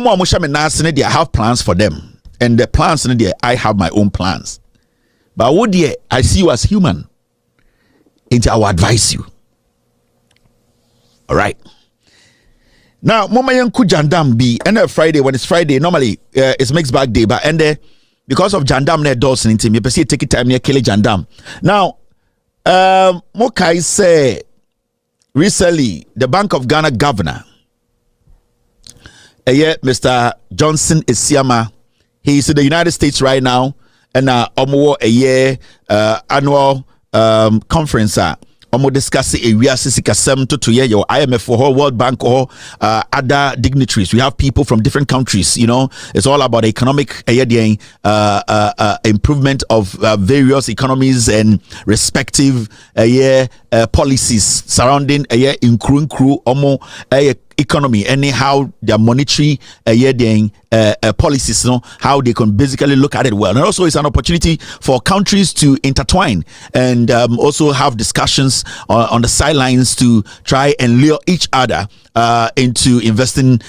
I have plans for them, and the plans in there, I have my own plans. But what dear, I see you as human, and I will advise you. All right. Now, Mama Yanku Jandam be and Friday when it's Friday. Normally, it's mixed bag day, but and because of Jandam ne Dawson in team, you see take it time near Kelly Jandam. Now, Mokai say recently the Bank of Ghana governor, Mr. Johnson Isiama, he's in the United States right now, and a year annual conference. Omo discuss a to your IMF for World Bank or other dignitaries. We have people from different countries. You know, it's all about economic improvement of various economies and respective policies surrounding crew economy, anyhow their monetary policies, you know, how they can basically look at it well. And also it's an opportunity for countries to intertwine and also have discussions on the sidelines to try and lure each other into investing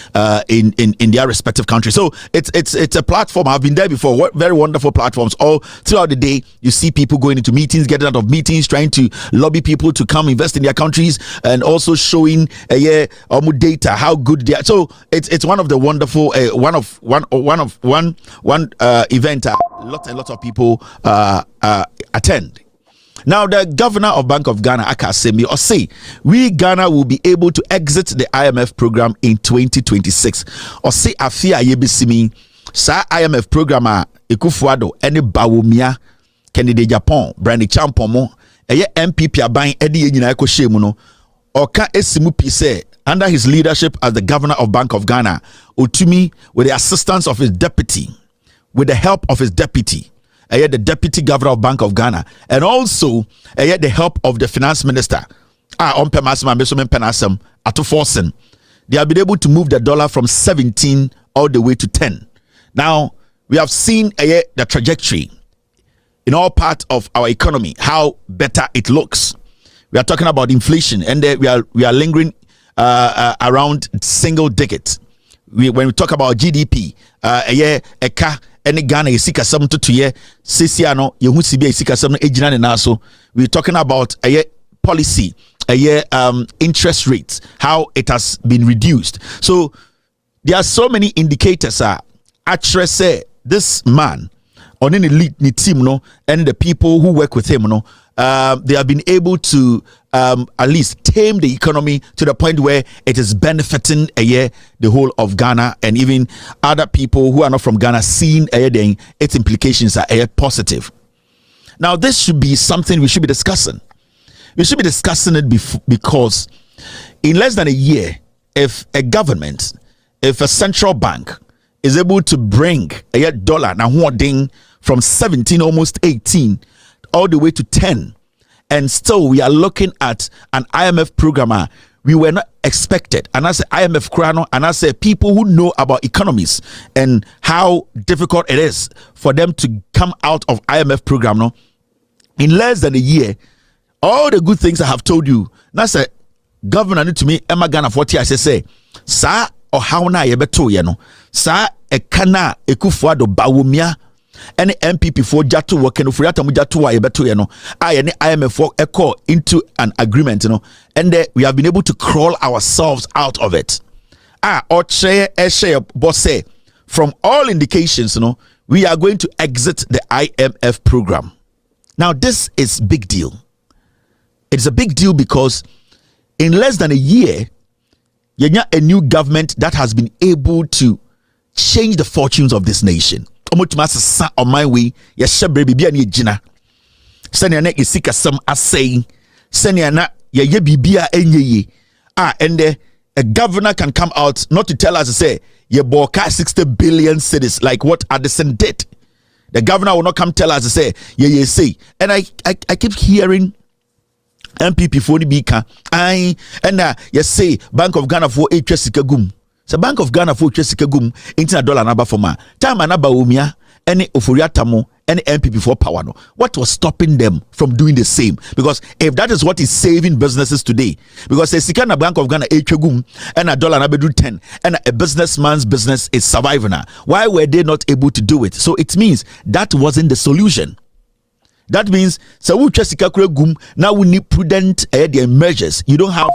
in their respective countries. So it's a platform. I've been there before. Very wonderful platforms. All throughout the day, you see people going into meetings, getting out of meetings, trying to lobby people to come invest in their countries, and also showing data how good they are. So it's one of the wonderful event. Lots of people attend. Now, the governor of Bank of Ghana, Akasemi, or say, we Ghana will be able to exit the IMF program in 2026. Or say, Afia Yebisimi, sa IMF programmer, Ekufuado, any Bawumia, Kennedy Japan, Brandy Champomo, MPP Abain, Eddie Yinako Shemuno, or Ka Esimu Pise, under his leadership as the governor of Bank of Ghana, Utumi, with the assistance of his deputy, with the help of his deputy, the deputy governor of Bank of Ghana, and also the help of the finance minister, they have been able to move the dollar from 17 all the way to 10. Now, we have seen the trajectory in all parts of our economy, how better it looks. We are talking about inflation, and we are lingering around single digit. When we talk about GDP, any Ghana is sick as some to ye, Sisiano, Yehusibi sick as some ejina and also. We're talking about policy, interest rates, how it has been reduced. So there are so many indicators. Actually, say this man on an elite team, no, and the people who work with him, no, they have been able to at least tame the economy to the point where it is benefiting the whole of Ghana, and even other people who are not from Ghana seeing its implications are positive. Now, this should be something we should be discussing. We should be discussing it because in less than a year, if a government, if a central bank is able to bring a dollar now from 17, almost 18, all the way to 10, and still we are looking at an IMF programmer we were not expected. And I say IMF Krano, and I say people who know about economies and how difficult it is for them to come out of IMF program. No, in less than a year, all the good things I have told you. Now say governor need to me Emma Ghana 40. I say sa or how na yebeto ye no sa ekana ekufuado bawumia. Any MPP for Jatu working for Yatamu Jatu Beto, you know, any IMF for echo into an agreement, you know, and we have been able to crawl ourselves out of it. Or share boss say from all indications, you know, we are going to exit the IMF program. Now, this is big deal. It's a big deal because in less than a year, you have a new government that has been able to change the fortunes of this nation. On my way, yes, baby, be any jina. Senya na isika some assay. Senya na ye bibia enye. And a governor can come out not to tell us to say ye boka 60 billion cities like what Addison did. The governor will not come tell us to say ye say. And I keep hearing MPP for the bika. And you say Bank of Ghana for HSika gum. So Bank of Ghana for Chesika gum into $1 number for ma. Time anaba umia any Ofuriatamo, any MPP for power. No, what was stopping them from doing the same? Because if that is what is saving businesses today, because a Sikana Bank of Ghana $8 and $1 10, and a businessman's business is surviving now. Why were they not able to do it? So it means that wasn't the solution. That means so we just now we need prudent measures. You don't have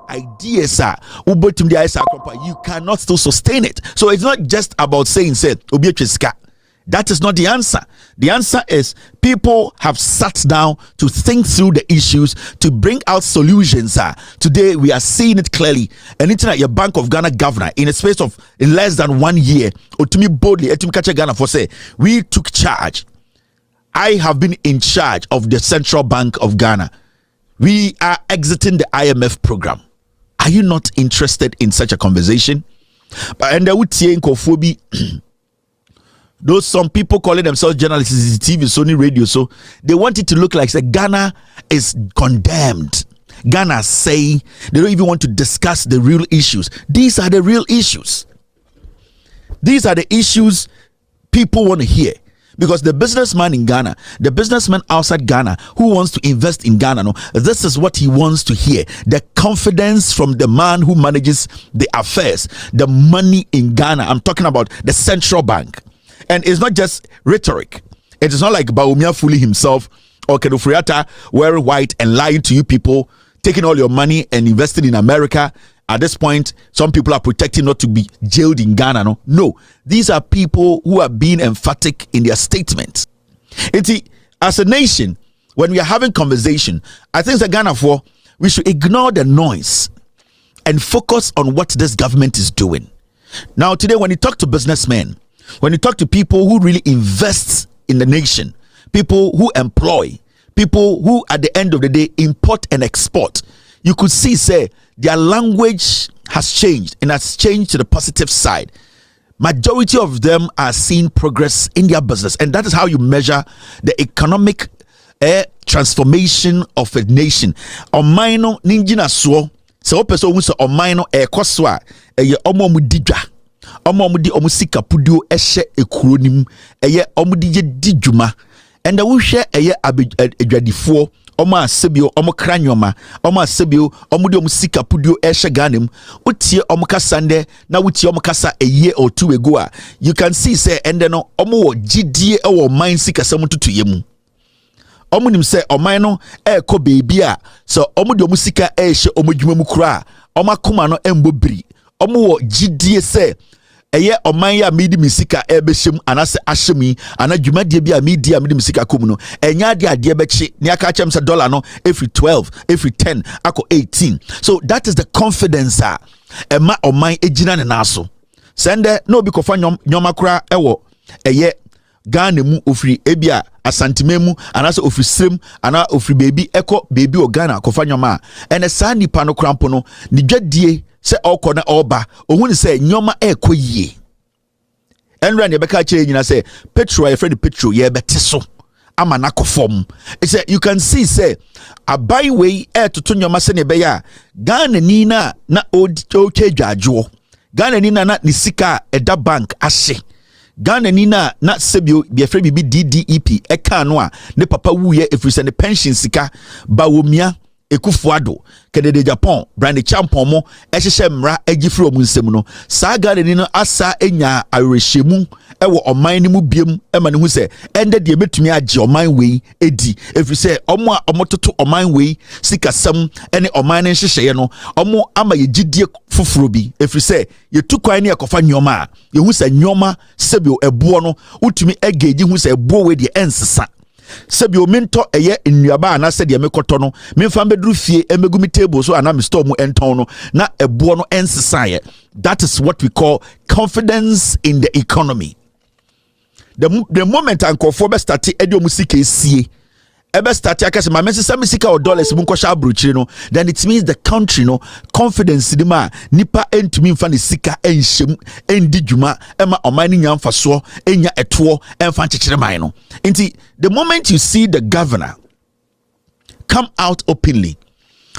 ideas, you cannot still sustain it. So it's not just about saying that is not the answer. The answer is people have sat down to think through the issues, to bring out solutions. Today we are seeing it clearly. And it's like your Bank of Ghana governor in a space of less than 1 year, or to me boldly, Ghana for say we took charge. I have been in charge of the Central Bank of Ghana. We are exiting the IMF program. Are you not interested in such a conversation? And I would say in Kofobi, those some people calling themselves journalists, TV, Sony radio, so they want it to look like Ghana is condemned. Ghana say they don't even want to discuss the real issues. These are the real issues. These are the issues people want to hear. Because the businessman in Ghana, the businessman outside Ghana who wants to invest in Ghana, no, this is what he wants to hear. The confidence from the man who manages the affairs, the money in Ghana. I'm talking about the central bank. And it's not just rhetoric. It is not like Bawumia fooling himself or Kedufriata wearing white and lying to you people, taking all your money and investing in America. At this point, some people are protecting not to be jailed in Ghana. No, these are people who are being emphatic in their statements. As a nation, when we are having conversation, I think that Ghana we should ignore the noise and focus on what this government is doing. Now, today, when you talk to businessmen, when you talk to people who really invest in the nation, people who employ, people who at the end of the day import and export, you could see, their language has changed, and has changed to the positive side. Majority of them are seeing progress in their business, and that is how you measure the economic transformation of a nation. Omaino ninjina so person who say omaino ekoswa omomudidwa omomudi omusika pudio ehye ekuronim omudije dijuma, and we share adwadifo omo asebio omo kranyoma omo asebio omo de omo sika pudio ehye ganem utie omo kasande na utie omo kasa a year or two ago you can see say ende no omo wo gidie e wo man sika sam tutuye mu omo nim say oman no ko beebi a so omo de omo sika ehye omo dwuma mu kura omo akoma no embobiri omo wo gidie say eye oman ya medi misika ebehim anase ahyemi anadwumadie bi a medi a medi misika kom no enya ade bechi ne aka chem se dollar no every 12 every 10 ako 18. So that is the confidence ema oman ejina ne naso sende no bi kofa nyoma kura ewo eye Ghana mu ofri ebia asantememu anase ofri srem ana ofri baby eko baby o Ghana kofa nyoma ene sa nipa no krampo no ni dwadie se okona oba ohun se nyoma ekoyie enra ne beka kire nyina se petrol friend petrol ye bete so ama nakofom say you can see say abai we to nyoma se ne be ya Ghana ni na otwadwajo Ghana ni na ni sika eda bank ahye Ghana ni na sebio be friend bi DDEP eka no a ne papa wuye efrise ne pension sika bawomia Ekufuado kedede Japan brand champion mo ehyehyɛ mra agifiri omu nsɛm no saa Ghana ni no asa enya awerɛhyɛmu ɛwɔ ɔman ni mu biem ɛma ne hu sɛ ɛnde de betumi agye ɔman wei edi efiri sɛ ɔmo a ɔmo toto ɔman wei sikasɛm ɛne ɔman ne nhyehyɛe no ɔmo ama yegidie foforo bi efiri sɛ yetu kwan ne ɛkɔfa nyoma a yehu sɛ nyoma sebio ɛboɔ no utumi ɛgeji hu sɛ ɛboɔ wei de ɛnsesa sebio mento eye nnuaba ana se de mekoto no memfa bedru fie emegu mi table so ana me store mu enton no na ebo no ensesaye. That is what we call confidence in the economy. The moment ankofo be start edio musika esie ebe start akase ma mense misika or dollars mu nkosha abrochire no, then it means the country no confidence di ma nipa entumi mfa ne sika enhyem endi dwuma ema oman ni nyamfa so enya eto emfa nchekere man no. Nti the moment you see the governor come out openly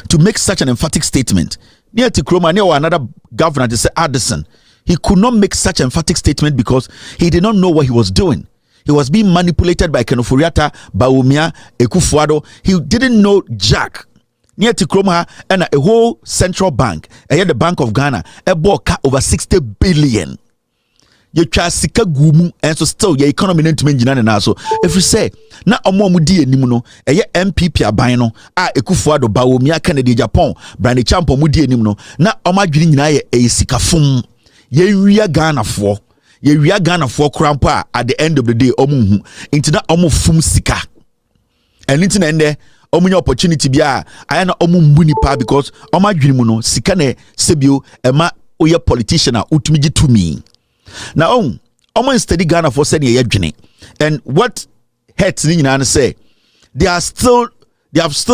to make such an emphatic statement, near to Kroma, near another governor, they say Addison, he could not make such an emphatic statement because he did not know what he was doing. He was being manipulated by Kenoforiata, Bawumia, Ekufuado. He didn't know Jack. Near to Kromha and a whole central bank, the Bank of Ghana, a book over 60 billion. You try sika gumu and so still your economy into menjina na so if you say na omo mudi enimu no MPP aban no Ekufuado Bawumia Kennedy Japan Brandy Champo mudi enimu no na omadwini nyina ye sika fum ye wia Ghana for krampa at the end of the day omu into na omo fum sika and into ende omu opportunity bia ayana omu mbuni pa because omadwini mu no sika ne sebio ema oye politician a utumiji to me. Now, almost study Ghana for saying yedwene, and what hurts me and say they have still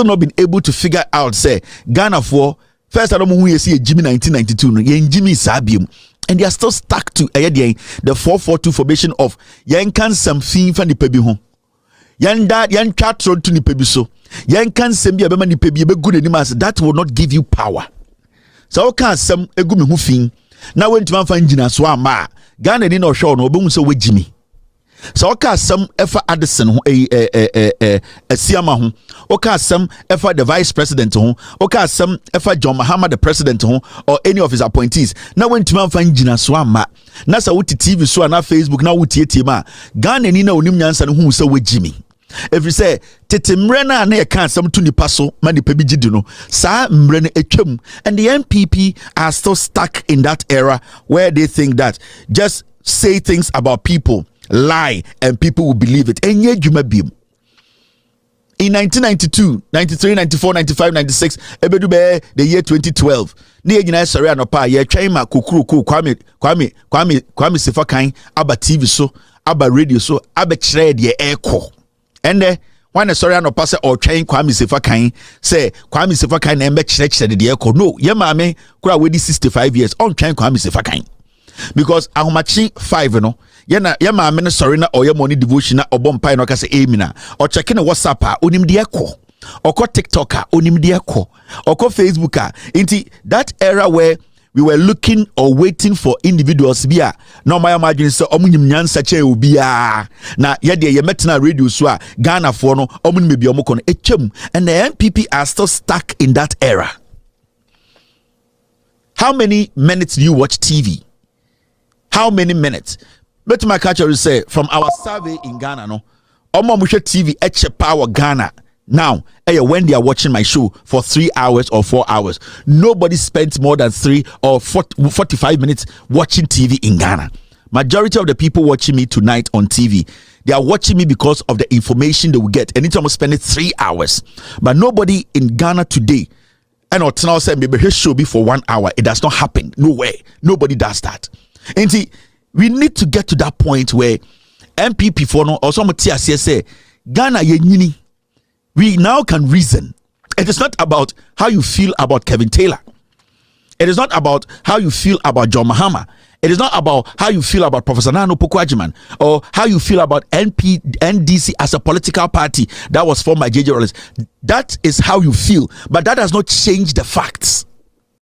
not been able to figure out say Ghana for first I don't know who you see Jimmy 1992 no Jimmy Sabium, and they are still stuck to the 442 formation of yan can some thing from the pebi home yan chat road to the pebi so yan can send be a man the pebi be good animals that will not give you power. So can some a good who thing now when to find Gina Swama Ghana ni no show no be so we Jimmy. So oka some efa Addison ho Siama ho oka some efa the vice president ho oka some efa John Mahama the president ho or any of his appointees. Now when to find Gina Swama na sa wuti TV so na Facebook na wuti etima Ghana ni na onim nyansa no hu so we Jimmy. If you say tete mrena na yeka some to nipa so ma nipa bi gidi no sa mrena etwam, and the MPP are still stuck in that era where they think that just say things about people, lie, and people will believe it. Enye dwuma bim. In 1992, 93, 94, 95, 96, ebedu be the year 2012. Ne nyina sori anopa ye twan ma kokuru Kwame Sefakan aba TV so, aba radio so, aba kire de eko. And when sorry no pass or train Kwame Sefakan say Kwame Sefakan na church the echo no ye maame kura we 65 years on train Kwame Sefakan because ahomachi 5 no ye maame no sorry na or ye money devotion na obompai no ka say emina or check in WhatsApp a onim de echo or TikTok a onim de echo or Facebook a inti that era where we were looking or waiting for individuals bia no my imagine say omunyim nyansa che obia na ye de ye metna radio so a Ghana for no omun mebi omukon etwam, and the MPP are still stuck in that era. How many minutes do you watch TV? How many minutes? But my catcher will say from our survey in Ghana no omo muhwe TV eche power Ghana. Now, when they are watching my show for 3 hours or 4 hours, nobody spends more than 3 or 45 minutes watching TV in Ghana. Majority of the people watching me tonight on TV, they are watching me because of the information they will get. Anytime I'm spending 3 hours, but nobody in Ghana today, and now say maybe his show be for 1 hour. It does not happen. No way. Nobody does that. And see, we need to get to that point where MPP for no or some TSC say Ghana ye nyini. We now can reason. It is not about how you feel about Kevin Taylor. It is not about how you feel about John Mahama. It is not about how you feel about Professor Nano Pokwajiman or how you feel about NDC as a political party that was formed by J.J. Rollins. That is how you feel, but that does not change the facts.